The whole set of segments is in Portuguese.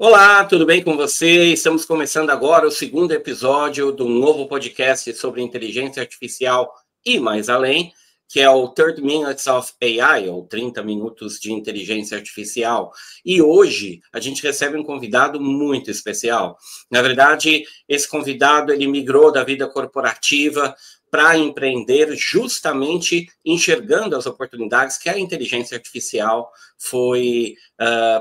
Olá, tudo bem com você? Estamos começando agora o segundo episódio do novo podcast sobre inteligência artificial e mais além, que é o 30 Minutes of AI, ou 30 minutos de inteligência artificial. E hoje a gente recebe um convidado muito especial. Na verdade, esse convidado ele migrou da vida corporativa para empreender justamente enxergando as oportunidades que a inteligência artificial foi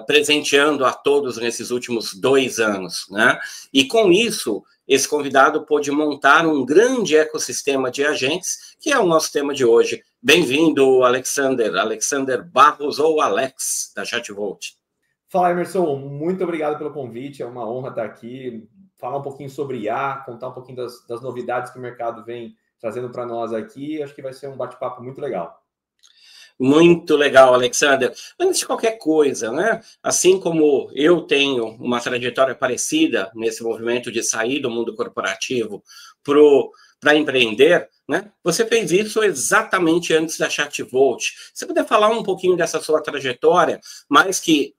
presenteando a todos nesses últimos 2 anos, né? E com isso, esse convidado pôde montar um grande ecossistema de agentes, que é o nosso tema de hoje. Bem-vindo, Alexander Barros, ou Alex, da ChatVolt. Fala, Emerson, muito obrigado pelo convite, é uma honra estar aqui, falar um pouquinho sobre IA, contar um pouquinho das novidades que o mercado vem trazendo para nós aqui, acho que vai ser um bate-papo muito legal. Muito legal, Alexander. Antes de qualquer coisa, né? Assim como eu tenho uma trajetória parecida nesse movimento de sair do mundo corporativo para empreender, né? Você fez isso exatamente antes da ChatVolt. Você puder falar um pouquinho dessa sua trajetória, mas que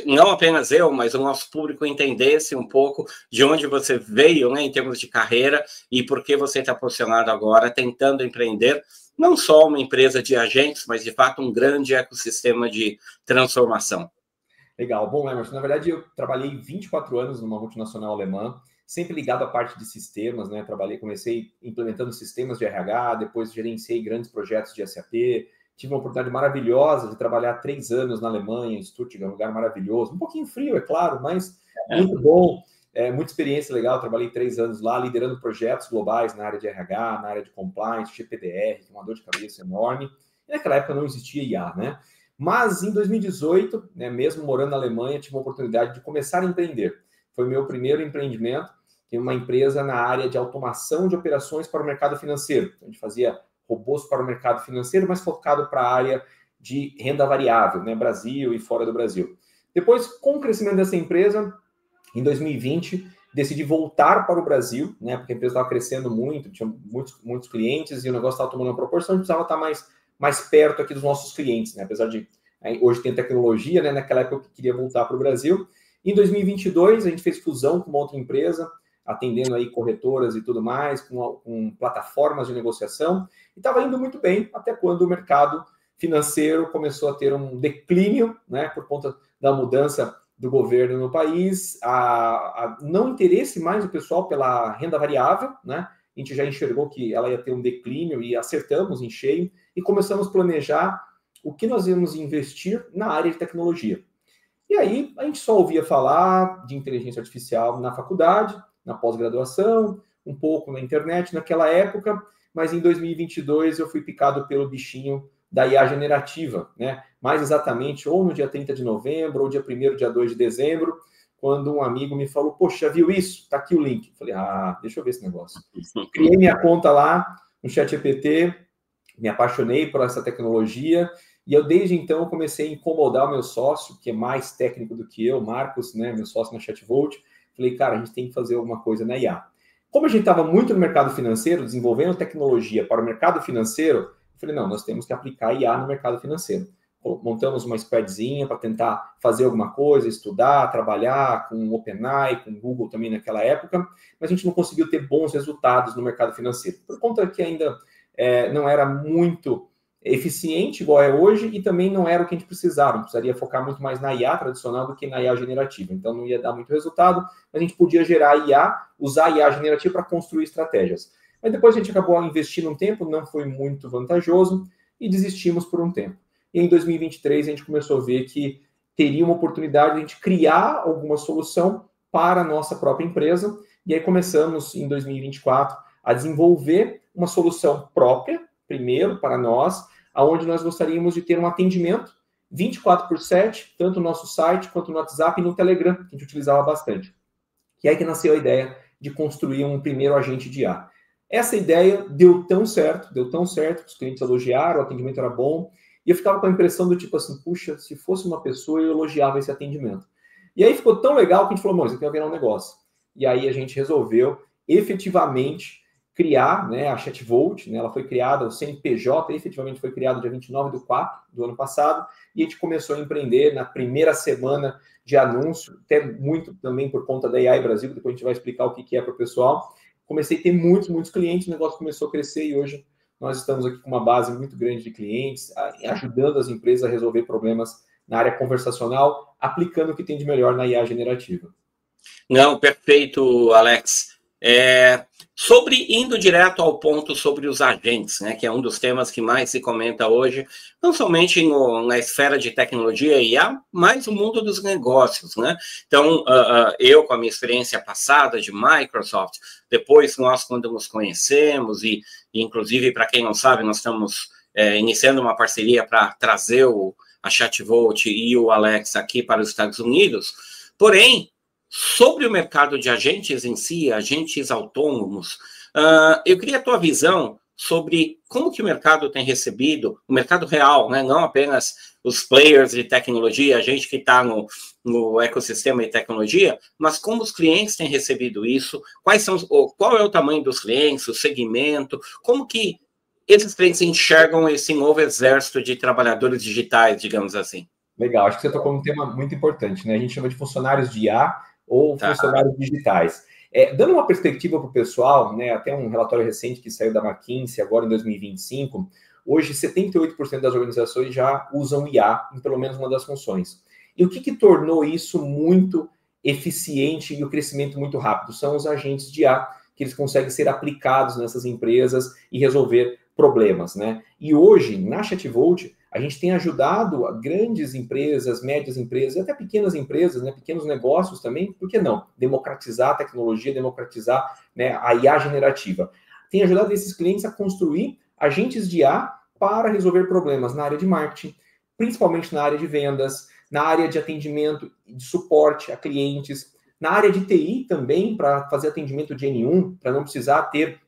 não apenas eu, mas o nosso público entendesse um pouco de onde você veio, né, em termos de carreira e por que você está posicionado agora, tentando empreender não só uma empresa de agentes, mas de fato um grande ecossistema de transformação. Legal. Bom, Emerson, na verdade eu trabalhei 24 anos numa multinacional alemã, sempre ligado à parte de sistemas, né? Comecei implementando sistemas de RH, depois gerenciei grandes projetos de SAP, tive uma oportunidade maravilhosa de trabalhar 3 anos na Alemanha, em Stuttgart, um lugar maravilhoso, um pouquinho frio, é claro, mas muito bom, muita experiência legal. Trabalhei 3 anos lá, liderando projetos globais na área de RH, na área de compliance, GPDR, que é uma dor de cabeça enorme. E naquela época não existia IA, né? Mas em 2018, né, mesmo morando na Alemanha, tive a oportunidade de começar a empreender. Foi meu primeiro empreendimento, em uma empresa na área de automação de operações para o mercado financeiro. A gente fazia robôs para o mercado financeiro, mas focado para a área de renda variável, né, Brasil e fora do Brasil. Depois, com o crescimento dessa empresa, em 2020, decidi voltar para o Brasil, né, porque a empresa estava crescendo muito, tinha muitos clientes e o negócio estava tomando uma proporção, a gente precisava estar mais perto aqui dos nossos clientes, né, apesar de hoje tem tecnologia, né, naquela época eu queria voltar para o Brasil. Em 2022, a gente fez fusão com uma outra empresa, atendendo aí corretoras e tudo mais, com plataformas de negociação, e estava indo muito bem, até quando o mercado financeiro começou a ter um declínio, né, por conta da mudança do governo no país, a não interesse mais do pessoal pela renda variável, né, a gente já enxergou que ela ia ter um declínio e acertamos em cheio, e começamos a planejar o que nós íamos investir na área de tecnologia. E aí a gente só ouvia falar de inteligência artificial na faculdade, na pós-graduação, um pouco na internet naquela época, mas em 2022 eu fui picado pelo bichinho da IA generativa, né? Mais exatamente ou no dia 30 de novembro, ou dia 1º, dia 2 de dezembro, quando um amigo me falou, poxa, viu isso? Tá aqui o link. Falei, deixa eu ver esse negócio. Criei minha conta lá no ChatGPT, me apaixonei por essa tecnologia, e eu desde então comecei a incomodar o meu sócio, que é mais técnico do que eu, Marcos, né, meu sócio na ChatVolt. Falei, cara, a gente tem que fazer alguma coisa na IA. Como a gente estava muito no mercado financeiro, desenvolvendo tecnologia para o mercado financeiro, eu falei, não, nós temos que aplicar IA no mercado financeiro. Montamos uma squadzinha para tentar fazer alguma coisa, estudar, trabalhar com o OpenAI, com o Google também naquela época, mas a gente não conseguiu ter bons resultados no mercado financeiro, por conta que ainda não era muito eficiente igual é hoje e também não era o que a gente precisava. A gente precisaria focar muito mais na IA tradicional do que na IA generativa. Então não ia dar muito resultado, mas a gente podia gerar IA, usar a IA generativa para construir estratégias. Mas depois a gente acabou investindo um tempo, não foi muito vantajoso e desistimos por um tempo. E em 2023 a gente começou a ver que teria uma oportunidade de a gente criar alguma solução para a nossa própria empresa. E aí começamos em 2024 a desenvolver uma solução própria, primeiro para nós, aonde nós gostaríamos de ter um atendimento 24/7, tanto no nosso site quanto no WhatsApp e no Telegram, que a gente utilizava bastante. E aí que nasceu a ideia de construir um primeiro agente de IA. Essa ideia deu tão certo, que os clientes elogiaram, o atendimento era bom, e eu ficava com a impressão do tipo assim, puxa, se fosse uma pessoa, eu elogiava esse atendimento. E aí ficou tão legal que a gente falou, isso aqui vai virar um negócio. E aí a gente resolveu, efetivamente, criar, né, a ChatVolt, né, ela foi criada, o CNPJ efetivamente foi criado dia 29/4 do ano passado, e a gente começou a empreender na primeira semana de anúncio, até muito também por conta da AI Brasil, depois a gente vai explicar o que é para o pessoal. Comecei a ter muitos clientes, o negócio começou a crescer e hoje nós estamos aqui com uma base muito grande de clientes, ajudando as empresas a resolver problemas na área conversacional, aplicando o que tem de melhor na IA generativa. Não, perfeito, Alex. Indo direto ao ponto sobre os agentes, né, que é um dos temas que mais se comenta hoje, não somente na esfera de tecnologia e IA, mas o mundo dos negócios, né? Então, eu, com a minha experiência passada de Microsoft, depois nós, quando nos conhecemos, e inclusive, para quem não sabe, nós estamos iniciando uma parceria para trazer a ChatVolt e o Alex aqui para os Estados Unidos, porém, sobre o mercado de agentes em si, agentes autônomos, eu queria a tua visão sobre como que o mercado tem recebido, o mercado real, né? Não apenas os players de tecnologia, a gente que está no ecossistema de tecnologia, mas como os clientes têm recebido isso, qual é o tamanho dos clientes, o segmento, como que esses clientes enxergam esse novo exército de trabalhadores digitais, digamos assim. Legal, acho que você tocou num tema muito importante, né? A gente chama de funcionários de IA ou funcionários digitais. Dando uma perspectiva para o pessoal, né, até um relatório recente que saiu da McKinsey agora em 2025, hoje 78% das organizações já usam IA em pelo menos uma das funções. E o que tornou isso muito eficiente e o crescimento muito rápido? São os agentes de IA, que eles conseguem ser aplicados nessas empresas e resolver problemas, né? E hoje, na ChatVolt, a gente tem ajudado grandes empresas, médias empresas, e até pequenas empresas, né, pequenos negócios também, por que não? Democratizar a tecnologia, democratizar, né, a IA generativa. Tem ajudado esses clientes a construir agentes de IA para resolver problemas na área de marketing, principalmente na área de vendas, na área de atendimento e de suporte a clientes, na área de TI também, para fazer atendimento de N1, para não precisar ter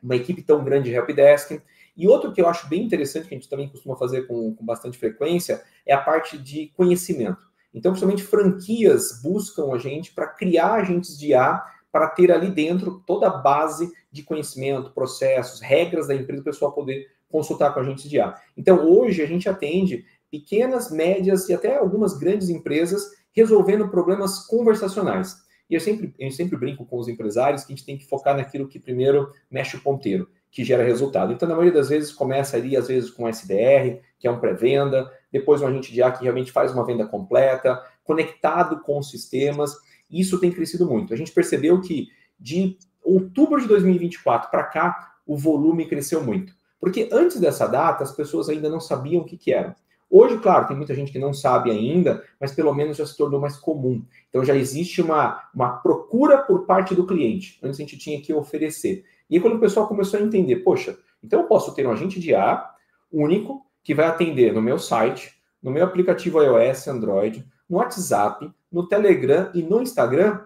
uma equipe tão grande de helpdesk. E outro que eu acho bem interessante, que a gente também costuma fazer com bastante frequência, é a parte de conhecimento. Então, principalmente franquias buscam a gente para criar agentes de IA, para ter ali dentro toda a base de conhecimento, processos, regras da empresa, para o pessoal poder consultar com agentes de IA. Então, hoje a gente atende pequenas, médias e até algumas grandes empresas resolvendo problemas conversacionais. E eu sempre brinco com os empresários que a gente tem que focar naquilo que primeiro mexe o ponteiro, que gera resultado. Então, na maioria das vezes, começa ali, às vezes, com SDR, que é um pré-venda, depois um agente de IA que realmente faz uma venda completa, conectado com os sistemas. Isso tem crescido muito. A gente percebeu que de outubro de 2024 para cá, o volume cresceu muito. Porque antes dessa data, as pessoas ainda não sabiam o que era. Hoje, claro, tem muita gente que não sabe ainda, mas pelo menos já se tornou mais comum. Então, já existe uma procura por parte do cliente. Antes a gente tinha que oferecer. E aí, quando o pessoal começou a entender, poxa, então eu posso ter um agente de IA único que vai atender no meu site, no meu aplicativo iOS, Android, no WhatsApp, no Telegram e no Instagram,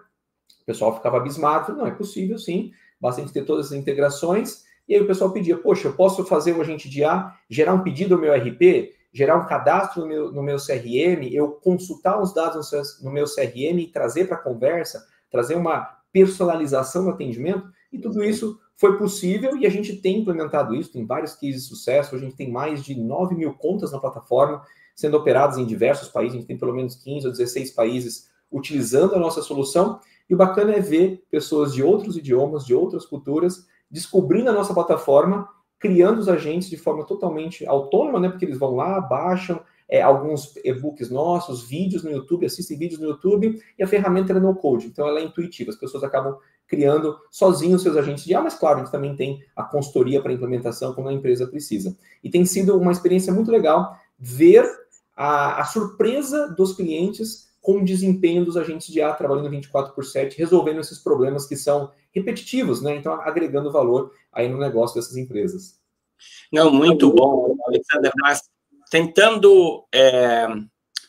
o pessoal ficava abismado. Não, é possível sim, basta a gente ter todas as integrações. E aí o pessoal pedia, poxa, eu posso fazer um agente de IA, gerar um pedido no meu RP, gerar um cadastro no meu CRM, eu consultar os dados no meu CRM e trazer para a conversa, trazer uma personalização no atendimento, e tudo isso foi possível e a gente tem implementado isso, tem vários cases de sucesso, a gente tem mais de 9 mil contas na plataforma sendo operadas em diversos países, a gente tem pelo menos 15 ou 16 países utilizando a nossa solução, e o bacana é ver pessoas de outros idiomas, de outras culturas, descobrindo a nossa plataforma, criando os agentes de forma totalmente autônoma, né? Porque eles vão lá, baixam alguns e-books nossos, vídeos no YouTube, assistem vídeos no YouTube, e a ferramenta é no code, então ela é intuitiva, as pessoas acabam criando sozinhos seus agentes de IA, mas claro, a gente também tem a consultoria para implementação quando a empresa precisa. E tem sido uma experiência muito legal ver a surpresa dos clientes com o desempenho dos agentes de IA trabalhando 24/7, resolvendo esses problemas que são repetitivos, né? Então, agregando valor aí no negócio dessas empresas. Não, muito bom, Alexander, mas tentando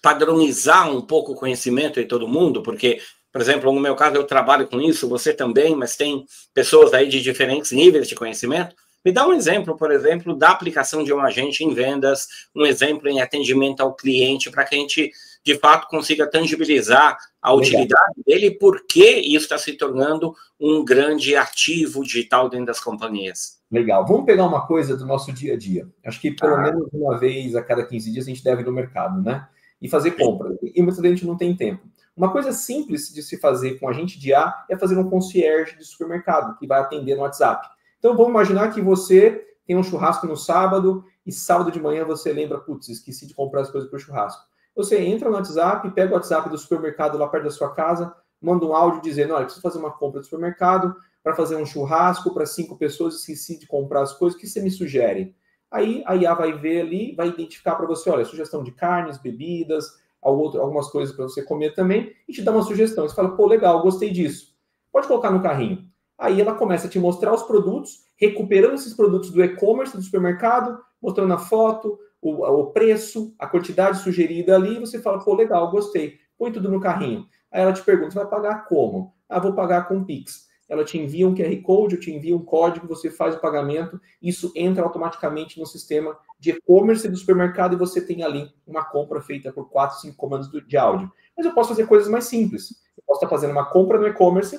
padronizar um pouco o conhecimento de todo mundo, porque, por exemplo, no meu caso, eu trabalho com isso, você também, mas tem pessoas aí de diferentes níveis de conhecimento. Me dá um exemplo, por exemplo, da aplicação de um agente em vendas, um exemplo em atendimento ao cliente, para que a gente de fato, consiga tangibilizar a utilidade dele e por que isso está se tornando um grande ativo digital dentro das companhias. Legal. Vamos pegar uma coisa do nosso dia a dia. Acho que pelo menos uma vez a cada 15 dias a gente deve ir no mercado, né? E fazer compras. E muita gente não tem tempo. Uma coisa simples de se fazer com agente de IA é fazer um concierge de supermercado, que vai atender no WhatsApp. Então, vamos imaginar que você tem um churrasco no sábado, e sábado de manhã você lembra, putz, esqueci de comprar as coisas para o churrasco. Você entra no WhatsApp, pega o WhatsApp do supermercado lá perto da sua casa, manda um áudio dizendo, olha, preciso fazer uma compra do supermercado para fazer um churrasco para 5 pessoas, esqueci de comprar as coisas, o que você me sugere? Aí a IA vai ver ali, vai identificar para você, olha, sugestão de carnes, bebidas, algumas coisas para você comer também, e te dá uma sugestão. Você fala, pô, legal, gostei disso. Pode colocar no carrinho. Aí ela começa a te mostrar os produtos, recuperando esses produtos do e-commerce, do supermercado, mostrando a foto, o preço, a quantidade sugerida ali, e você fala, pô, legal, gostei. Põe tudo no carrinho. Aí ela te pergunta, você vai pagar como? Ah, vou pagar com Pix. Ela te envia um QR Code, eu te envia um código, você faz o pagamento, isso entra automaticamente no sistema de e-commerce do supermercado e você tem ali uma compra feita por 4, 5 comandos de áudio. Mas eu posso fazer coisas mais simples. Eu posso estar fazendo uma compra no e-commerce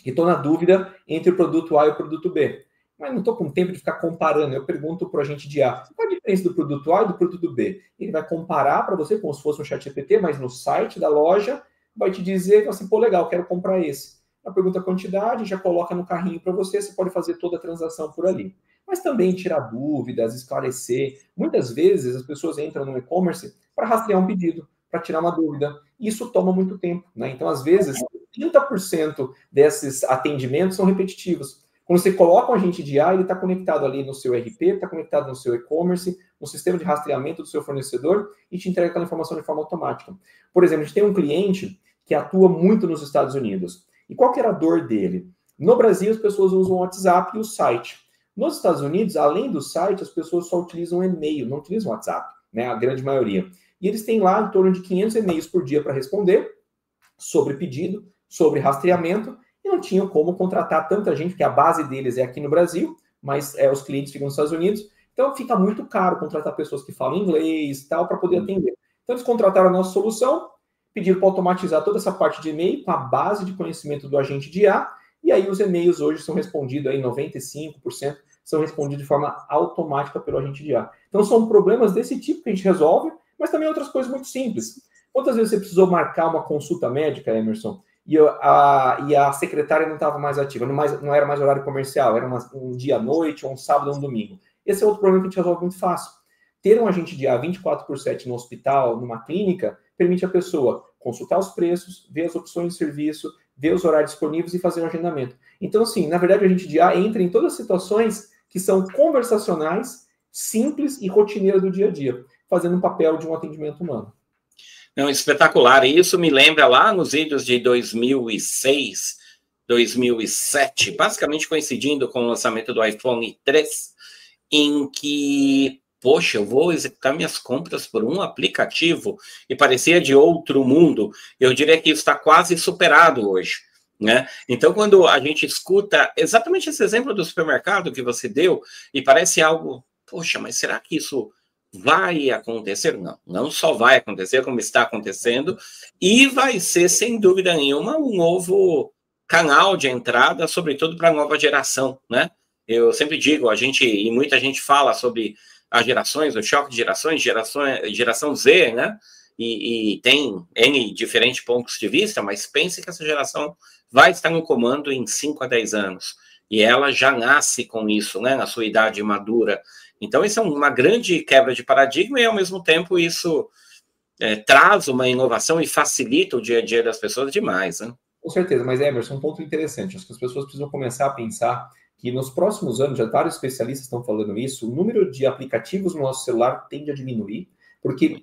e estou na dúvida entre o produto A e o produto B. Mas não estou com tempo de ficar comparando. Eu pergunto para o agente de A, qual a diferença do produto A e do produto B? Ele vai comparar para você como se fosse um chat GPT, mas no site da loja vai te dizer assim, pô, legal, quero comprar esse. Ela pergunta a quantidade, já coloca no carrinho para você, você pode fazer toda a transação por ali. Mas também tirar dúvidas, esclarecer. Muitas vezes as pessoas entram no e-commerce para rastrear um pedido, para tirar uma dúvida. Isso toma muito tempo, né? Então, às vezes, 30% desses atendimentos são repetitivos. Quando você coloca um agente de IA, ele está conectado ali no seu RP, está conectado no seu e-commerce, no sistema de rastreamento do seu fornecedor e te entrega aquela informação de forma automática. Por exemplo, a gente tem um cliente que atua muito nos Estados Unidos. E qual que era a dor dele? No Brasil, as pessoas usam o WhatsApp e o site. Nos Estados Unidos, além do site, as pessoas só utilizam e-mail, não utilizam o WhatsApp, né? A grande maioria. E eles têm lá em torno de 500 e-mails por dia para responder sobre pedido, sobre rastreamento, e não tinham como contratar tanta gente, porque a base deles é aqui no Brasil, mas os clientes ficam nos Estados Unidos, então fica muito caro contratar pessoas que falam inglês e tal, para poder atender. Então eles contrataram a nossa solução, pediram para automatizar toda essa parte de e-mail com a base de conhecimento do agente de IA, e aí os e-mails hoje são respondidos, aí 95% são respondidos de forma automática pelo agente de IA. Então são problemas desse tipo que a gente resolve, mas também outras coisas muito simples. Quantas vezes você precisou marcar uma consulta médica, Emerson, e a secretária não estava mais ativa, não era mais horário comercial, era um dia à noite, ou um sábado ou um domingo. Esse é outro problema que a gente resolve muito fácil. Ter um agente de IA 24/7 no hospital, numa clínica, permite a pessoa consultar os preços, ver as opções de serviço, ver os horários disponíveis e fazer um agendamento. Então, assim, na verdade, o agente de IA entra em todas as situações que são conversacionais, simples e rotineiras do dia a dia, fazendo um papel de um atendimento humano. Não, espetacular. E isso me lembra lá nos vídeos de 2006, 2007, basicamente coincidindo com o lançamento do iPhone 3, em que, poxa, eu vou executar minhas compras por um aplicativo e parecia de outro mundo. Eu diria que isso está quase superado hoje, né? Então, quando a gente escuta exatamente esse exemplo do supermercado que você deu e parece algo, poxa, mas será que isso vai acontecer? Não, não só vai acontecer, como está acontecendo, e vai ser, sem dúvida nenhuma, um novo canal de entrada, sobretudo para a nova geração, né? Eu sempre digo, e muita gente fala sobre as gerações, o choque de gerações, geração Z, né? E tem N diferentes pontos de vista, mas pense que essa geração vai estar no comando em 5 a 10 anos. E ela já nasce com isso, né? Na sua idade madura. Então, isso é uma grande quebra de paradigma e, ao mesmo tempo, isso traz uma inovação e facilita o dia a dia das pessoas demais, né? Com certeza, mas, Emerson, um ponto interessante. Acho que as pessoas precisam começar a pensar que nos próximos anos, já vários especialistas estão falando isso, o número de aplicativos no nosso celular tende a diminuir,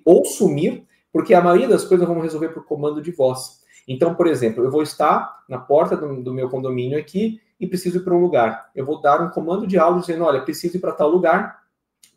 ou sumir, porque a maioria das coisas vamos resolver por comando de voz. Então, por exemplo, eu vou estar na porta do meu condomínio aqui e preciso ir para um lugar. Eu vou dar um comando de áudio dizendo, olha, preciso ir para tal lugar,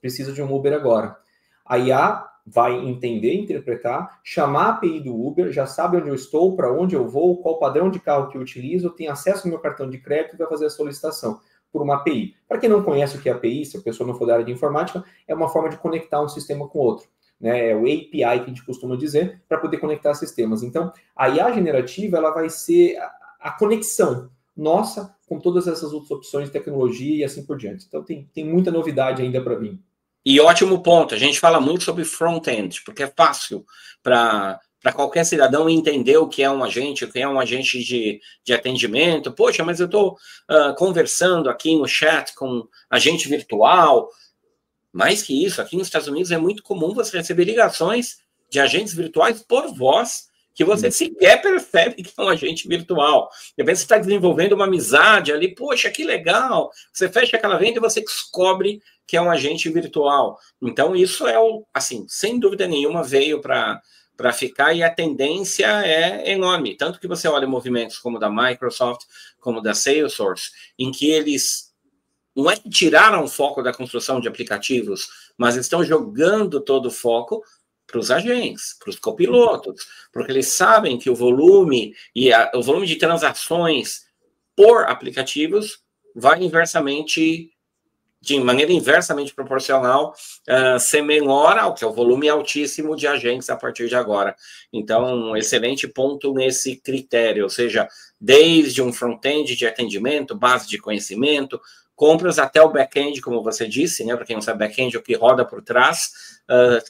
preciso de um Uber agora. A IA vai entender, interpretar, chamar a API do Uber, já sabe onde eu estou, para onde eu vou, qual padrão de carro que eu utilizo, tem acesso ao meu cartão de crédito e vai fazer a solicitação por uma API. Para quem não conhece o que é API, se a pessoa não for da área de informática, é uma forma de conectar um sistema com outro. né? É o API que a gente costuma dizer, para poder conectar sistemas. Então, a IA generativa, ela vai ser a conexão nossa com todas essas outras opções de tecnologia e assim por diante. Então, tem muita novidade ainda para vir. E ótimo ponto, a gente fala muito sobre front-end, porque é fácil para qualquer cidadão entender o que é um agente, o que é um agente de atendimento. Poxa, mas eu estou conversando aqui no chat com agente virtual. Mais que isso, aqui nos Estados Unidos é muito comum você receber ligações de agentes virtuais por voz, que você sequer percebe que é um agente virtual. De repente você está desenvolvendo uma amizade ali, poxa, que legal. Você fecha aquela venda e você descobre que é um agente virtual. Então, isso é, assim, sem dúvida nenhuma, veio para ficar, e a tendência é enorme. Tanto que você olha movimentos como da Microsoft, como da Salesforce, em que eles não é que tiraram o foco da construção de aplicativos, mas estão jogando todo o foco para os agentes, para os copilotos, porque eles sabem que o volume o volume de transações por aplicativos vai de maneira inversamente proporcional, ser menor ao que é o volume altíssimo de agentes a partir de agora. Então, um excelente ponto nesse critério, ou seja, desde um front-end de atendimento, base de conhecimento, compras até o back-end, como você disse, né? Para quem não sabe, back-end é o que roda por trás,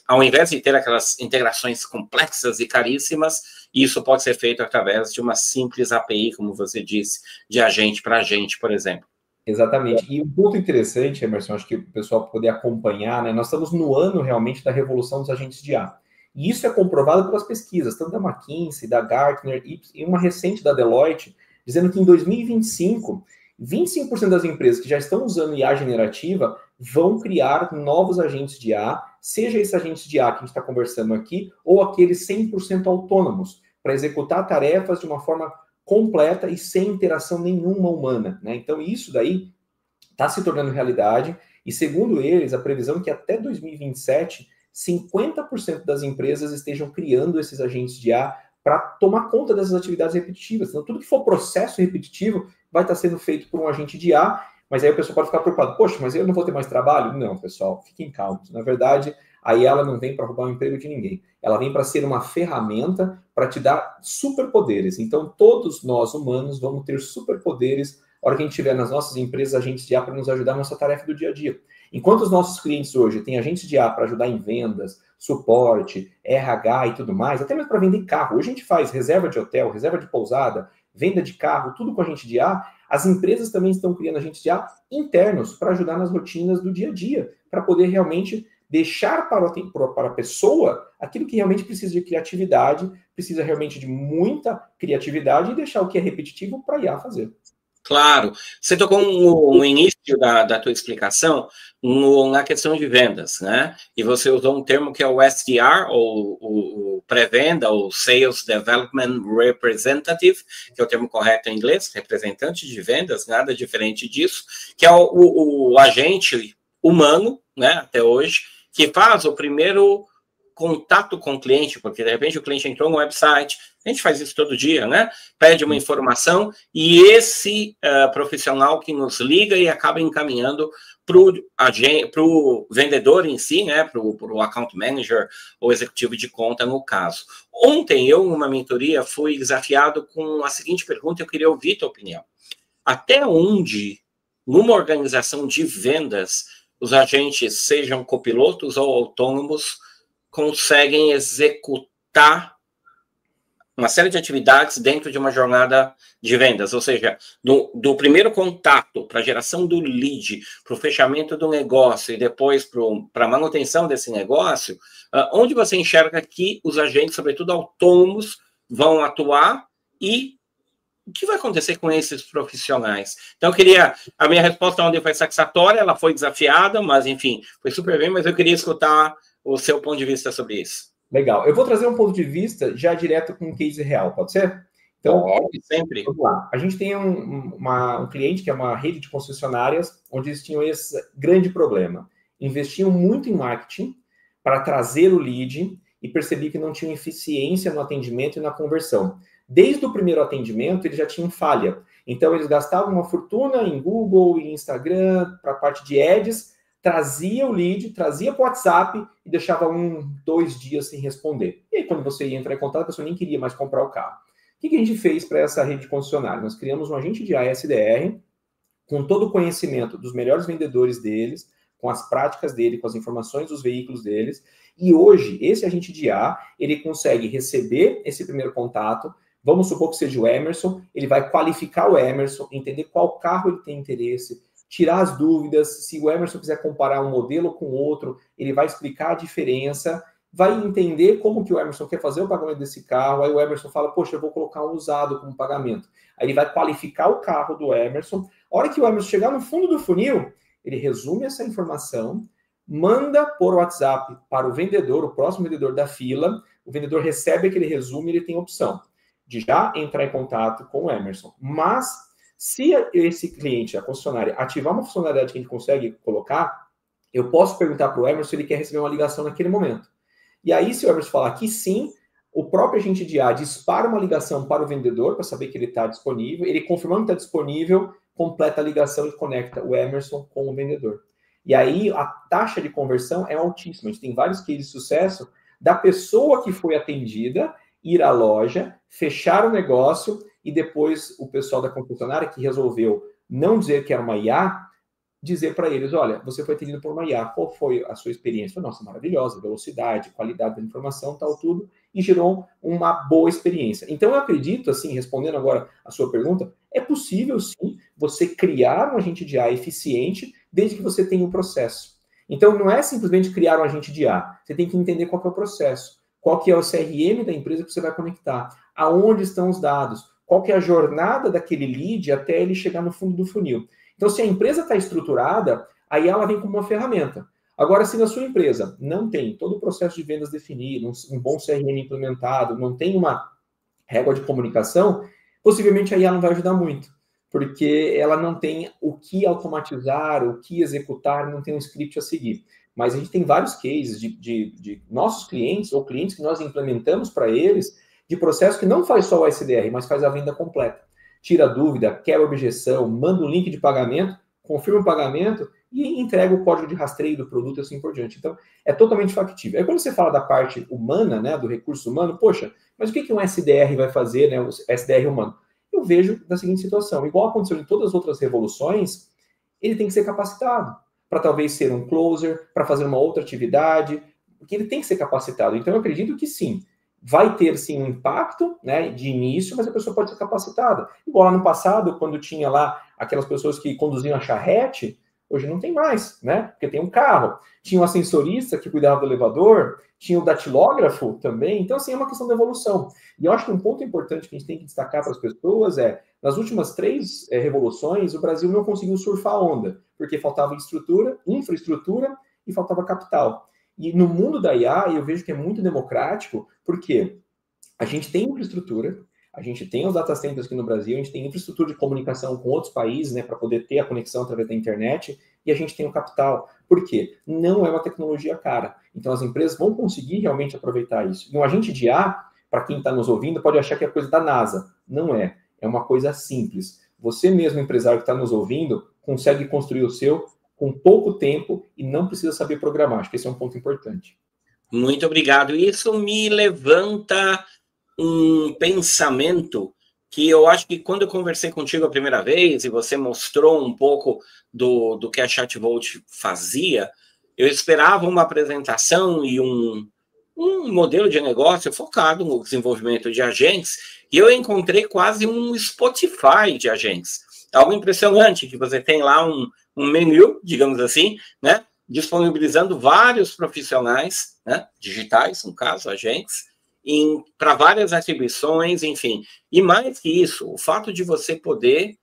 ao invés de ter aquelas integrações complexas e caríssimas, isso pode ser feito através de uma simples API, como você disse, de agente para agente, por exemplo. Exatamente. E um ponto interessante, Emerson, acho que o pessoal poder acompanhar, né? Nós estamos no ano realmente da revolução dos agentes de IA. E isso é comprovado pelas pesquisas, tanto da McKinsey, da Gartner e uma recente da Deloitte, dizendo que em 2025, 25% das empresas que já estão usando IA generativa vão criar novos agentes de IA, seja esses agentes de IA que a gente está conversando aqui, ou aqueles 100% autônomos, para executar tarefas de uma forma completa e sem interação nenhuma humana, né? Então, isso daí está se tornando realidade, e segundo eles, a previsão é que até 2027, 50% das empresas estejam criando esses agentes de IA para tomar conta dessas atividades repetitivas. Então, tudo que for processo repetitivo vai estar sendo feito por um agente de IA, mas aí o pessoal pode ficar preocupado, poxa, mas eu não vou ter mais trabalho? Não, pessoal, fiquem calmos. Na verdade, aí ela não vem para roubar o emprego de ninguém. Ela vem para ser uma ferramenta para te dar superpoderes. Então, todos nós, humanos, vamos ter superpoderes na hora que a gente tiver nas nossas empresas agentes de IA para nos ajudar na nossa tarefa do dia a dia. Enquanto os nossos clientes hoje têm agentes de IA para ajudar em vendas, suporte, RH e tudo mais, até mesmo para vender carro. Hoje a gente faz reserva de hotel, reserva de pousada, venda de carro, tudo com agente de IA. As empresas também estão criando agentes de IA internos para ajudar nas rotinas do dia a dia, para poder realmente deixar para a pessoa aquilo que realmente precisa de criatividade, precisa realmente de muita criatividade, e deixar o que é repetitivo para a IA fazer. Claro. Você tocou no início da tua explicação na questão de vendas, né? E você usou um termo que é o SDR, ou o pré-venda, ou Sales Development Representative, que é o termo correto em inglês, representante de vendas, nada diferente disso, que é o agente humano, né, até hoje, que faz o primeiro contato com o cliente, porque de repente o cliente entrou no website, a gente faz isso todo dia, né? Pede uma informação e esse profissional que nos liga e acaba encaminhando para o vendedor em si, né? Para o account manager ou executivo de conta, no caso. Ontem, eu, numa mentoria, fui desafiado com a seguinte pergunta, eu queria ouvir tua opinião. Até onde, numa organização de vendas, os agentes, sejam copilotos ou autônomos, conseguem executar uma série de atividades dentro de uma jornada de vendas, ou seja, do primeiro contato para a geração do lead, para o fechamento do negócio e depois para a manutenção desse negócio, onde você enxerga que os agentes, sobretudo autônomos, vão atuar e o que vai acontecer com esses profissionais? Então, a minha resposta ontem foi satisfatória, ela foi desafiada, mas, enfim, foi super bem, mas eu queria escutar o seu ponto de vista sobre isso. Legal. Eu vou trazer um ponto de vista já direto com um case real, pode ser? Então, sempre. Vamos lá. A gente tem um cliente que é uma rede de concessionárias, onde eles tinham esse grande problema. Investiam muito em marketing para trazer o lead e percebi que não tinham eficiência no atendimento e na conversão. Desde o primeiro atendimento, eles já tinham falha. Então, eles gastavam uma fortuna em Google e Instagram para a parte de ads, trazia o lead, trazia para o WhatsApp e deixava 1, 2 dias sem responder. E aí, quando você ia entrar em contato, a pessoa nem queria mais comprar o carro. O que a gente fez para essa rede de concessionária? Nós criamos um agente de ASDR com todo o conhecimento dos melhores vendedores deles, com as práticas dele, com as informações dos veículos deles. E hoje, esse agente de A, ele consegue receber esse primeiro contato. Vamos supor que seja o Emerson, ele vai qualificar o Emerson, entender qual carro ele tem interesse, tirar as dúvidas. Se o Emerson quiser comparar um modelo com outro, ele vai explicar a diferença, vai entender como que o Emerson quer fazer o pagamento desse carro. Aí o Emerson fala, poxa, eu vou colocar um usado como pagamento. Aí ele vai qualificar o carro do Emerson. A hora que o Emerson chegar no fundo do funil, ele resume essa informação, manda por WhatsApp para o vendedor, o próximo vendedor da fila. O vendedor recebe aquele resumo e ele tem a opção de já entrar em contato com o Emerson. Mas, se esse cliente, a concessionária, ativar uma funcionalidade que a gente consegue colocar, eu posso perguntar para o Emerson se ele quer receber uma ligação naquele momento. E aí, se o Emerson falar que sim, o próprio agente de A dispara uma ligação para o vendedor, para saber que ele está disponível. Ele confirmando que está disponível, completa a ligação e conecta o Emerson com o vendedor. E aí, a taxa de conversão é altíssima. A gente tem vários cases de sucesso da pessoa que foi atendida ir à loja, fechar o negócio e depois o pessoal da concessionária que resolveu não dizer que era uma IA, dizer para eles, olha, você foi atendido por uma IA, qual foi a sua experiência? Nossa, maravilhosa, velocidade, qualidade da informação, tal, tudo, e gerou uma boa experiência. Então, eu acredito, assim, respondendo agora a sua pergunta, é possível, sim, você criar um agente de IA eficiente desde que você tenha um processo. Então, não é simplesmente criar um agente de IA, você tem que entender qual que é o processo, qual que é o CRM da empresa que você vai conectar, aonde estão os dados, qual que é a jornada daquele lead até ele chegar no fundo do funil. Então, se a empresa está estruturada, aí ela vem como uma ferramenta. Agora, se na sua empresa não tem todo o processo de vendas definido, um bom CRM implementado, não tem uma régua de comunicação, possivelmente a IA não vai ajudar muito, porque ela não tem o que automatizar, o que executar, não tem um script a seguir. Mas a gente tem vários cases de nossos clientes, ou clientes que nós implementamos para eles, de processo que não faz só o SDR, mas faz a venda completa. Tira a dúvida, quebra a objeção, manda o link de pagamento, confirma o pagamento e entrega o código de rastreio do produto e assim por diante. Então, é totalmente factível. Aí quando você fala da parte humana, né, do recurso humano, poxa, mas o que um SDR vai fazer, né, o SDR humano? Eu vejo da seguinte situação, igual aconteceu em todas as outras revoluções, ele tem que ser capacitado para talvez ser um closer, para fazer uma outra atividade, porque ele tem que ser capacitado. Então, eu acredito que sim, vai ter, sim, um impacto, né, de início, mas a pessoa pode ser capacitada. Igual lá no passado, quando tinha lá aquelas pessoas que conduziam a charrete, hoje não tem mais, né, porque tem um carro. Tinha um ascensorista que cuidava do elevador, tinha o datilógrafo também. Então, assim, é uma questão da evolução. E eu acho que um ponto importante que a gente tem que destacar para as pessoas é, nas últimas 3 revoluções, o Brasil não conseguiu surfar a onda, porque faltava infraestrutura e faltava capital. E no mundo da IA, eu vejo que é muito democrático, porque a gente tem infraestrutura, a gente tem os data centers aqui no Brasil, a gente tem infraestrutura de comunicação com outros países, né, para poder ter a conexão através da internet, e a gente tem o capital. Por quê? Não é uma tecnologia cara. Então, as empresas vão conseguir realmente aproveitar isso. E um agente de IA, para quem está nos ouvindo, pode achar que é coisa da NASA. Não é. É uma coisa simples. Você mesmo, empresário que está nos ouvindo, consegue construir o seu com pouco tempo e não precisa saber programar. Acho que esse é um ponto importante. Muito obrigado. Isso me levanta um pensamento que eu acho que quando eu conversei contigo a primeira vez e você mostrou um pouco do que a Chatvolt fazia, eu esperava uma apresentação e um modelo de negócio focado no desenvolvimento de agentes, e eu encontrei quase um Spotify de agentes. Algo impressionante, que você tem lá um menu, digamos assim, né, disponibilizando vários profissionais, né, digitais, no caso, agentes, para várias atribuições, enfim. E mais que isso, o fato de você poder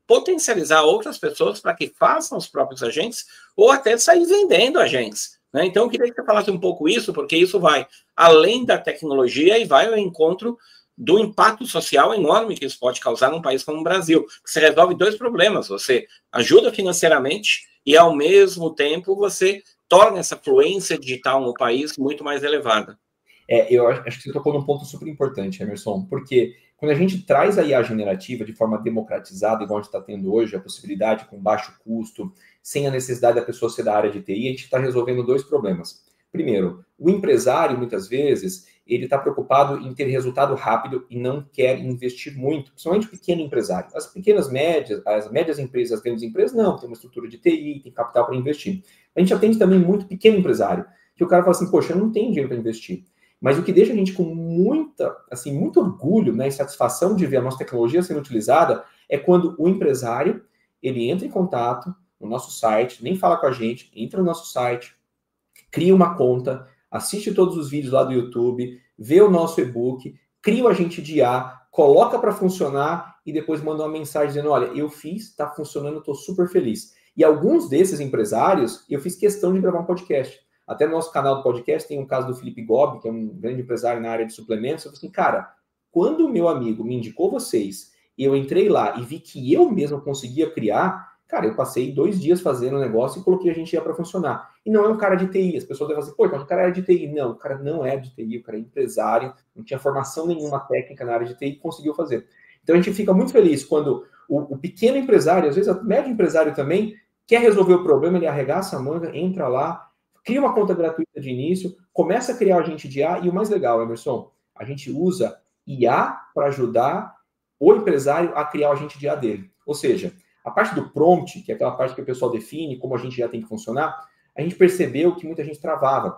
potencializar outras pessoas para que façam os próprios agentes ou até sair vendendo agentes, né? Então, eu queria que você falasse um pouco isso, porque isso vai além da tecnologia e vai ao encontro do impacto social enorme que isso pode causar num país como o Brasil. Você resolve 2 problemas, você ajuda financeiramente e, ao mesmo tempo, você torna essa fluência digital no país muito mais elevada. Eu acho que você tocou num ponto super importante, Emerson, porque quando a gente traz a IA generativa de forma democratizada, igual a gente está tendo hoje, a possibilidade com baixo custo, sem a necessidade da pessoa ser da área de TI, a gente está resolvendo dois problemas. Primeiro, o empresário, muitas vezes, ele está preocupado em ter resultado rápido e não quer investir muito, principalmente o pequeno empresário. As pequenas médias, as médias empresas, as grandes empresas, não, tem uma estrutura de TI, tem capital para investir. A gente atende também muito pequeno empresário, que o cara fala assim, poxa, eu não tenho dinheiro para investir. Mas o que deixa a gente com muito orgulho, né, e satisfação de ver a nossa tecnologia sendo utilizada é quando o empresário, ele entra em contato no nosso site, nem fala com a gente, entra no nosso site, cria uma conta, assiste todos os vídeos lá do YouTube, vê o nosso e-book, cria o agente de IA, coloca para funcionar e depois manda uma mensagem dizendo, olha, eu fiz, está funcionando, estou super feliz. E alguns desses empresários, eu fiz questão de gravar um podcast. Até no nosso canal do podcast tem um caso do Felipe Gobi, que é um grande empresário na área de suplementos. Eu falei assim, cara, quando o meu amigo me indicou vocês, eu entrei lá e vi que eu mesmo conseguia criar, cara, eu passei 2 dias fazendo o negócio e coloquei a gente para funcionar. E não é um cara de TI. As pessoas devem dizer, pô, então o cara é de TI. Não, o cara não é de TI, o cara é empresário, não tinha formação nenhuma técnica na área de TI e conseguiu fazer. Então a gente fica muito feliz quando o pequeno empresário, às vezes o médio empresário também, quer resolver o problema, ele arregaça a manga, entra lá, cria uma conta gratuita de início, começa a criar o agente de IA, e o mais legal, Emerson, a gente usa IA para ajudar o empresário a criar o agente de IA dele. Ou seja, a parte do prompt, que é aquela parte que o pessoal define, como a gente já tem que funcionar, a gente percebeu que muita gente travava,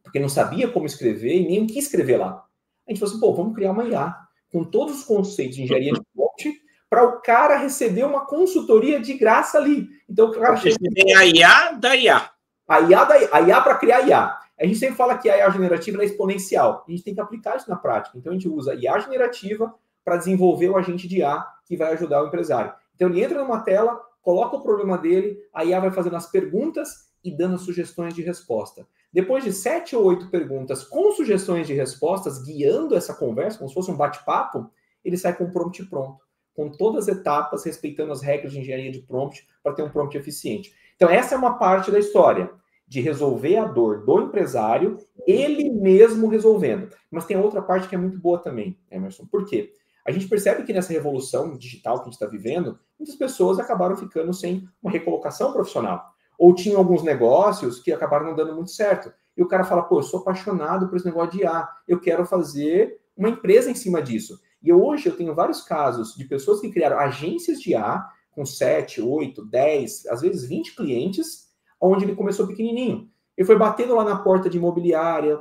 porque não sabia como escrever e nem o que escrever lá. A gente falou assim, pô, vamos criar uma IA com todos os conceitos de engenharia de prompt para o cara receber uma consultoria de graça ali. Então, o cara chega... Tem a IA da IA. A IA para criar IA. A gente sempre fala que a IA generativa é exponencial. A gente tem que aplicar isso na prática. Então, a gente usa a IA generativa para desenvolver o agente de IA que vai ajudar o empresário. Então, ele entra numa tela, coloca o problema dele, a IA vai fazendo as perguntas e dando sugestões de resposta. Depois de 7 ou 8 perguntas com sugestões de respostas, guiando essa conversa, como se fosse um bate-papo, ele sai com um prompt pronto, com todas as etapas, respeitando as regras de engenharia de prompt, para ter um prompt eficiente. Então, essa é uma parte da história, de resolver a dor do empresário, ele mesmo resolvendo. Mas tem outra parte que é muito boa também, Emerson. Por quê? A gente percebe que nessa revolução digital que a gente está vivendo, muitas pessoas acabaram ficando sem uma recolocação profissional. Ou tinham alguns negócios que acabaram não dando muito certo. E o cara fala, pô, eu sou apaixonado por esse negócio de IA, eu quero fazer uma empresa em cima disso. E hoje eu tenho vários casos de pessoas que criaram agências de IA com 7, 8, 10, às vezes 20 clientes, onde ele começou pequenininho. Ele foi batendo lá na porta de imobiliária,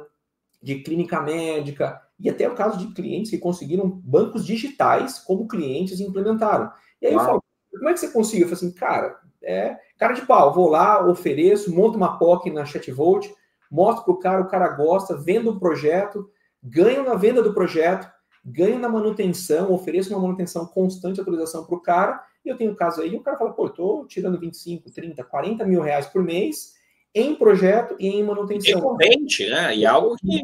de clínica médica, e até o caso de clientes que conseguiram bancos digitais como clientes e implementaram. E aí eu falo, como é que você conseguiu? Eu falei assim, cara de pau, vou lá, ofereço, monto uma POC na Chatvolt, mostro para o cara gosta, vendo o projeto, ganho na venda do projeto, ganho na manutenção, ofereço uma manutenção constante, atualização para o cara, e eu tenho um caso aí, e o cara fala, pô, eu estou tirando 25, 30, 40 mil reais por mês em projeto e em manutenção. Recorrente, né? E algo que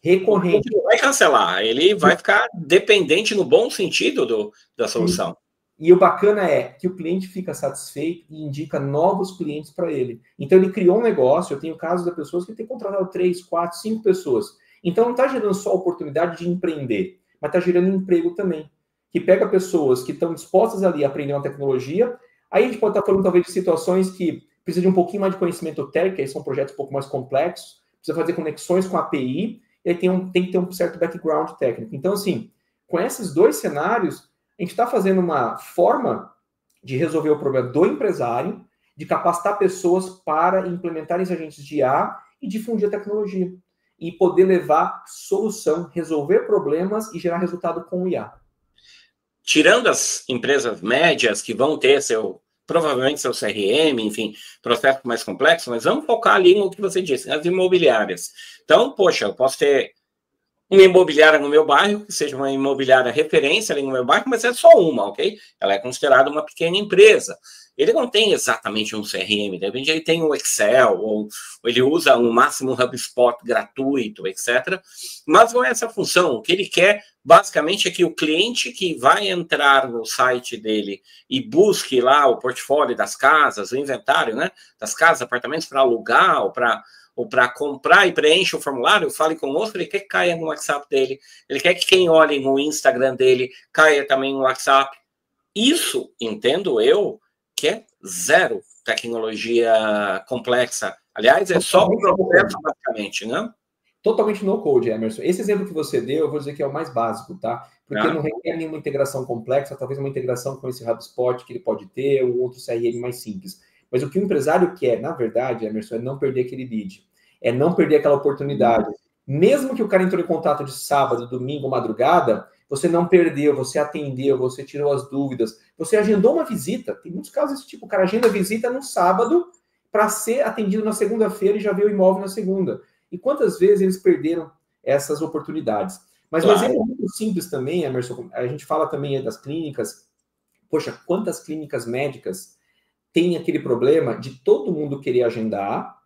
recorrente. Ele vai cancelar, ele vai ficar dependente no bom sentido da solução. E o bacana é que o cliente fica satisfeito e indica novos clientes para ele. Então, ele criou um negócio, eu tenho casos de pessoas que têm contratado 3, 4, 5 pessoas. Então, não está gerando só a oportunidade de empreender, mas está gerando emprego também. Que pega pessoas que estão dispostas ali a aprender uma tecnologia. Aí a gente pode estar falando, talvez, de situações que precisa de um pouquinho mais de conhecimento técnico, aí são projetos um pouco mais complexos, precisa fazer conexões com a API, e aí tem que ter um certo background técnico. Então, assim, com esses dois cenários, a gente está fazendo uma forma de resolver o problema do empresário, de capacitar pessoas para implementarem esses agentes de IA e difundir a tecnologia. E poder levar solução, resolver problemas e gerar resultado com o IA. Tirando as empresas médias que vão ter provavelmente seu CRM, enfim, processo mais complexo, mas vamos focar ali no que você disse, nas imobiliárias. Então, poxa, eu posso ter uma imobiliária no meu bairro, que seja uma imobiliária referência ali no meu bairro, mas é só uma, ok? Ela é considerada uma pequena empresa. Ele não tem exatamente um CRM, de repente ele tem um Excel, ou ele usa no máximo um HubSpot gratuito, etc. Mas não é essa função. O que ele quer, basicamente, é que o cliente que vai entrar no site dele e busque lá o portfólio das casas, o inventário, né, das casas, apartamentos para alugar ou ou para comprar e preenche o formulário, fale conosco, ele quer que caia no WhatsApp dele, ele quer que quem olhe no Instagram dele caia também no WhatsApp. Isso, entendo eu, que é zero tecnologia complexa. Aliás, é só o processo, basicamente, né? Totalmente no code, Emerson. Esse exemplo que você deu, eu vou dizer que é o mais básico, tá? Porque não requer nenhuma integração complexa, talvez uma integração com esse HubSpot que ele pode ter, ou outro CRM mais simples. Mas o que o empresário quer, na verdade, Emerson, é não perder aquele lead. É não perder aquela oportunidade. Mesmo que o cara entrou em contato de sábado, domingo, madrugada, você não perdeu, você atendeu, você tirou as dúvidas, você agendou uma visita. Tem muitos casos desse tipo, o cara agenda a visita no sábado para ser atendido na segunda-feira e já vê o imóvel na segunda. E quantas vezes eles perderam essas oportunidades? Mas um exemplo muito simples também, Emerson, a gente fala também das clínicas. Poxa, quantas clínicas médicas têm aquele problema de todo mundo querer agendar,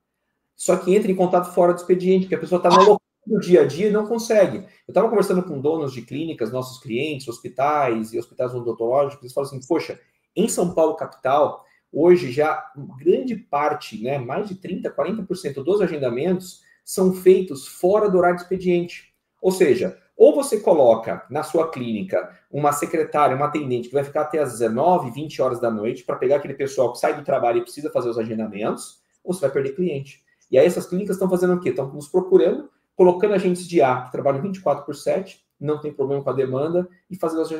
só que entra em contato fora do expediente, porque a pessoa está na loucura do dia a dia e não consegue. Eu estava conversando com donos de clínicas, nossos clientes, hospitais e hospitais odontológicos, eles falam assim, poxa, em São Paulo, capital, hoje já grande parte, né, mais de 30%, 40% dos agendamentos são feitos fora do horário de expediente. Ou seja, ou você coloca na sua clínica uma secretária, uma atendente que vai ficar até as 19, 20 horas da noite para pegar aquele pessoal que sai do trabalho e precisa fazer os agendamentos, ou você vai perder cliente. E aí essas clínicas estão fazendo o quê? Estão nos procurando, colocando agentes de A que trabalham 24/7, não tem problema com a demanda, e fazendo os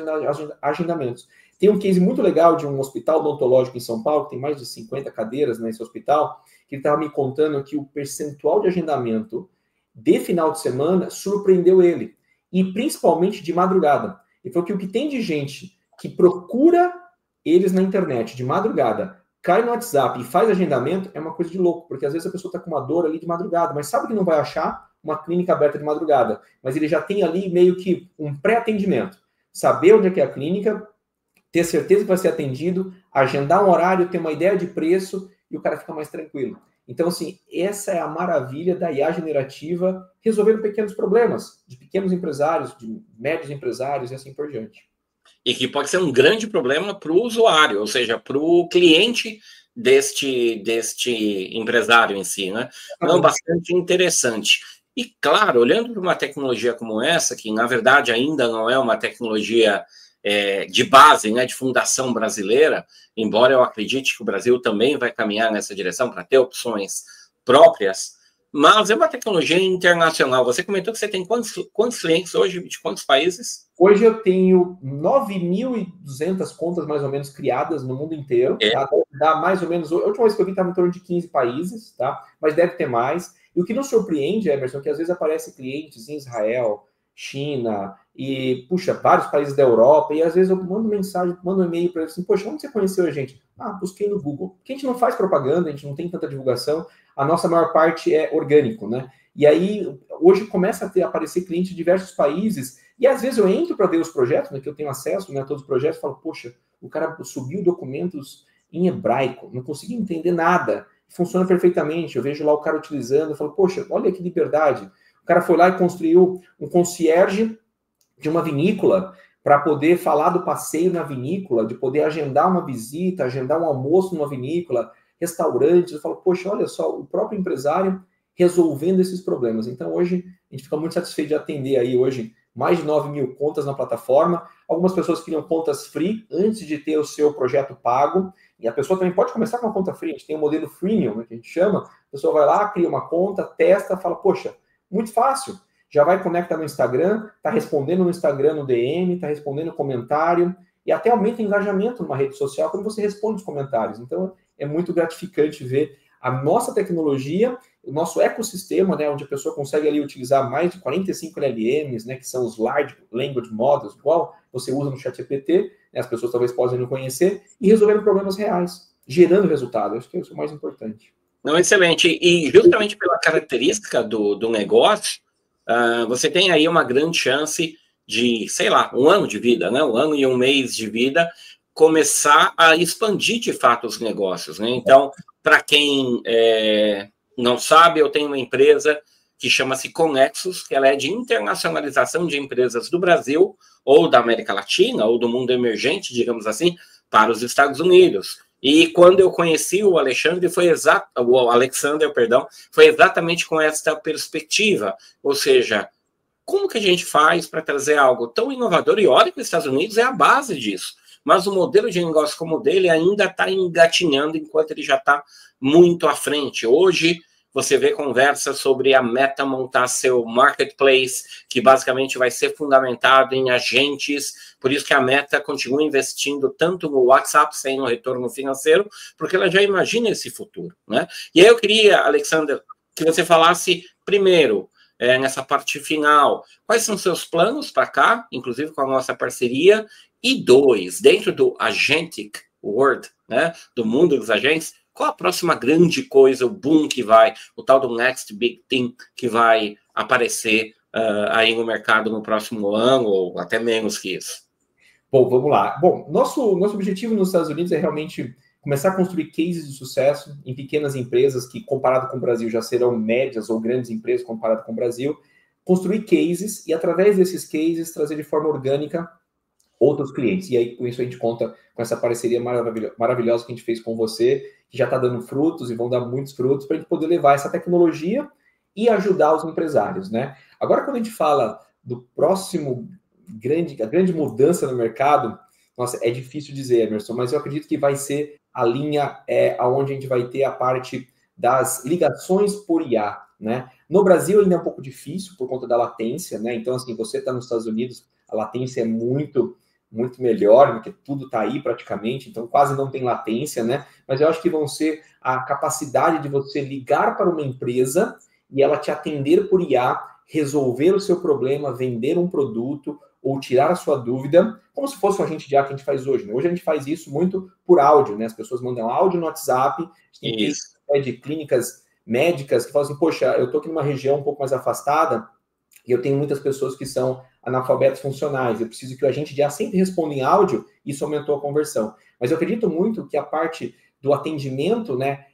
agendamentos. Tem um case muito legal de um hospital odontológico em São Paulo, que tem mais de 50 cadeiras nesse hospital, que ele estava me contando que o percentual de agendamento de final de semana surpreendeu ele, e principalmente de madrugada. Ele falou que o que tem de gente que procura eles na internet de madrugada, cai no WhatsApp e faz agendamento, é uma coisa de louco, porque às vezes a pessoa está com uma dor ali de madrugada, mas sabe que não vai achar uma clínica aberta de madrugada, mas ele já tem ali meio que um pré-atendimento. Saber onde é que é a clínica, ter certeza que vai ser atendido, agendar um horário, ter uma ideia de preço e o cara fica mais tranquilo. Então, assim, essa é a maravilha da IA generativa resolvendo pequenos problemas de pequenos empresários, de médios empresários e assim por diante. E que pode ser um grande problema para o usuário, ou seja, para o cliente deste empresário em si, né? Não, bastante interessante. E, claro, olhando para uma tecnologia como essa, que, na verdade, ainda não é uma tecnologia de base, né, de fundação brasileira, embora eu acredite que o Brasil também vai caminhar nessa direção para ter opções próprias, mas é uma tecnologia internacional. Você comentou que você tem quantos clientes hoje, de quantos países? Hoje eu tenho 9.200 contas, mais ou menos, criadas no mundo inteiro. Tá? Dá mais ou menos... A última vez que eu vi estava em torno de 15 países, tá? Mas deve ter mais. E o que nos surpreende, Emerson, é que às vezes aparecem clientes em Israel, China e, puxa, vários países da Europa, e às vezes eu mando mensagem, mando um e-mail para eles assim, poxa, onde você conheceu a gente? Ah, busquei no Google. Porque a gente não faz propaganda, a gente não tem tanta divulgação, a nossa maior parte é orgânico, né? E aí, hoje começa a aparecer clientes de diversos países, e às vezes eu entro para ver os projetos, né, que eu tenho acesso, né, a todos os projetos, e falo, poxa, o cara subiu documentos em hebraico, não consegui entender nada, funciona perfeitamente, eu vejo lá o cara utilizando, eu falo, poxa, olha que liberdade. O cara foi lá e construiu um concierge de uma vinícola para poder falar do passeio na vinícola, de poder agendar uma visita, agendar um almoço numa vinícola, restaurantes. Eu falo, poxa, olha só, o próprio empresário resolvendo esses problemas. Então, hoje, a gente fica muito satisfeito de atender aí hoje mais de 9.000 contas na plataforma. Algumas pessoas criam contas free antes de ter o seu projeto pago. E a pessoa também pode começar com uma conta free. A gente tem um modelo freemium, né, que a gente chama. A pessoa vai lá, cria uma conta, testa, fala, poxa, muito fácil. Já vai conectar no Instagram, está respondendo no Instagram no DM, está respondendo comentário, e até aumenta o engajamento numa rede social quando você responde os comentários. Então, é muito gratificante ver a nossa tecnologia, o nosso ecossistema, né, onde a pessoa consegue ali utilizar mais de 45 LLMs, né, que são os Large Language Models, igual você usa no ChatGPT, né, as pessoas talvez possam não conhecer, e resolvendo problemas reais, gerando resultado. Acho que isso é o mais importante. Não, excelente. E justamente pela característica do negócio, você tem aí uma grande chance de, sei lá, 1 ano de vida, né? 1 ano e 1 mês de vida, começar a expandir de fato os negócios, né? Então, para quem não sabe, eu tenho uma empresa que chama-se Conexus, que ela é de internacionalização de empresas do Brasil, ou da América Latina, ou do mundo emergente, digamos assim, para os Estados Unidos. E quando eu conheci o Alexandre, o Alexander, perdão, foi exatamente com esta perspectiva, ou seja, como que a gente faz para trazer algo tão inovador? E olha que os Estados Unidos é a base disso, mas o modelo de negócio como o dele ainda está engatinhando, enquanto ele já está muito à frente. Hoje, você vê conversas sobre a Meta montar seu marketplace, que basicamente vai ser fundamentado em agentes, por isso que a Meta continua investindo tanto no WhatsApp, sem um retorno financeiro, porque ela já imagina esse futuro, né? E aí eu queria, Alexander, que você falasse primeiro, nessa parte final, quais são seus planos para cá, inclusive com a nossa parceria, e dois, dentro do Agentic World, né, do mundo dos agentes, qual a próxima grande coisa, o boom que vai, o tal do next big thing que vai aparecer aí no mercado no próximo ano, ou até menos que isso? Bom, vamos lá. Bom, nosso objetivo nos Estados Unidos é realmente começar a construir cases de sucesso em pequenas empresas que, comparado com o Brasil, já serão médias ou grandes empresas comparado com o Brasil, construir cases e, através desses cases, trazer de forma orgânica outros clientes. E aí, com isso, a gente conta com essa parceria maravilhosa que a gente fez com você, que já está dando frutos e vão dar muitos frutos, para a gente poder levar essa tecnologia e ajudar os empresários, né? Agora, quando a gente fala do próximo a grande mudança no mercado, nossa, é difícil dizer, Emerson, mas eu acredito que vai ser a linha onde a gente vai ter a parte das ligações por IA, né? No Brasil ainda é um pouco difícil por conta da latência, né? Então, assim, você está nos Estados Unidos, a latência é muito melhor, porque tudo está aí praticamente, então quase não tem latência, né? Mas eu acho que vão ser a capacidade de você ligar para uma empresa e ela te atender por IA, resolver o seu problema, vender um produto ou tirar a sua dúvida, como se fosse um agente de IA que a gente faz hoje, né? Hoje a gente faz isso muito por áudio, né? As pessoas mandam áudio no WhatsApp, a gente tem cases de clínicas médicas que falam assim, poxa, eu estou aqui numa região um pouco mais afastada e eu tenho muitas pessoas que são analfabetos funcionais, eu preciso que o agente de IA sempre responda em áudio, isso aumentou a conversão. Mas eu acredito muito que a parte do atendimento, né,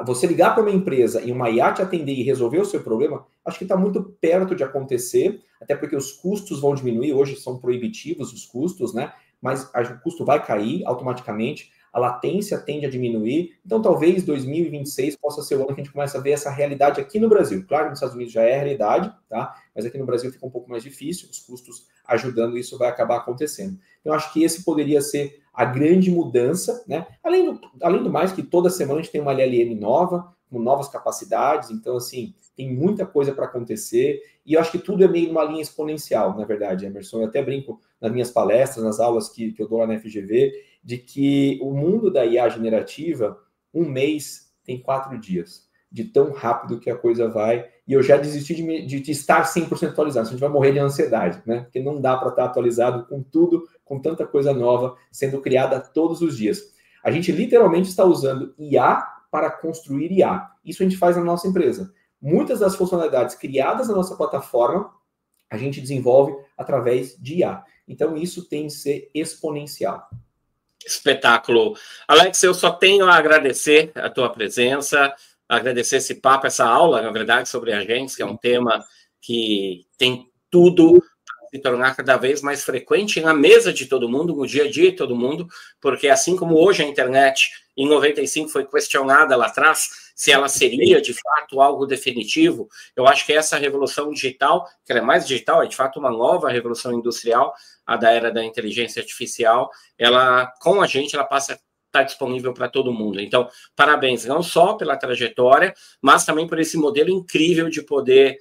você ligar para uma empresa e uma IA te atender e resolver o seu problema, acho que está muito perto de acontecer, até porque os custos vão diminuir, hoje são proibitivos os custos, né? Mas o custo vai cair automaticamente, a latência tende a diminuir, então talvez 2026 possa ser o ano que a gente começa a ver essa realidade aqui no Brasil. Claro que nos Estados Unidos já é a realidade, tá? Mas aqui no Brasil fica um pouco mais difícil, os custos ajudando, isso vai acabar acontecendo. Então, acho que esse poderia ser a grande mudança, né? Além do mais, que toda semana a gente tem uma LLM nova, com novas capacidades, então, assim, tem muita coisa para acontecer, e eu acho que tudo é meio uma linha exponencial, na verdade, Emerson. Eu até brinco nas minhas palestras, nas aulas que eu dou lá na FGV, de que o mundo da IA generativa, um mês tem 4 dias, de tão rápido que a coisa vai, e eu já desisti de estar 100% atualizado, a gente vai morrer de ansiedade, né? Porque não dá para estar atualizado com tudo, com tanta coisa nova sendo criada todos os dias. A gente literalmente está usando IA para construir IA. Isso a gente faz na nossa empresa. Muitas das funcionalidades criadas na nossa plataforma, a gente desenvolve através de IA. Então, isso tem que ser exponencial. Espetáculo. Alex, eu só tenho a agradecer a tua presença, agradecer esse papo, essa aula, na verdade, sobre agentes, que é um tema que tem tudo para se tornar cada vez mais frequente na mesa de todo mundo, no dia a dia de todo mundo, porque assim como hoje a internet, em 95, foi questionada lá atrás, se ela seria, de fato, algo definitivo, eu acho que essa revolução digital, que ela é mais digital, é de fato uma nova revolução industrial, a da era da inteligência artificial, ela, com a gente, ela passa a estar disponível para todo mundo. Então, parabéns, não só pela trajetória, mas também por esse modelo incrível de poder,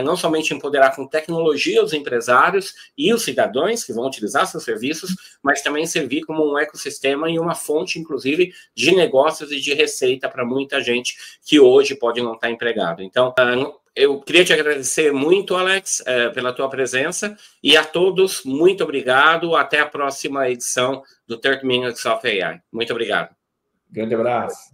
não somente empoderar com tecnologia os empresários e os cidadãos que vão utilizar seus serviços, mas também servir como um ecossistema e uma fonte, inclusive, de negócios e de receita para muita gente que hoje pode não estar empregado. Então, eu queria te agradecer muito, Alex, pela tua presença, e a todos, muito obrigado. Até a próxima edição do 30 Minutes of AI. Muito obrigado. Grande abraço.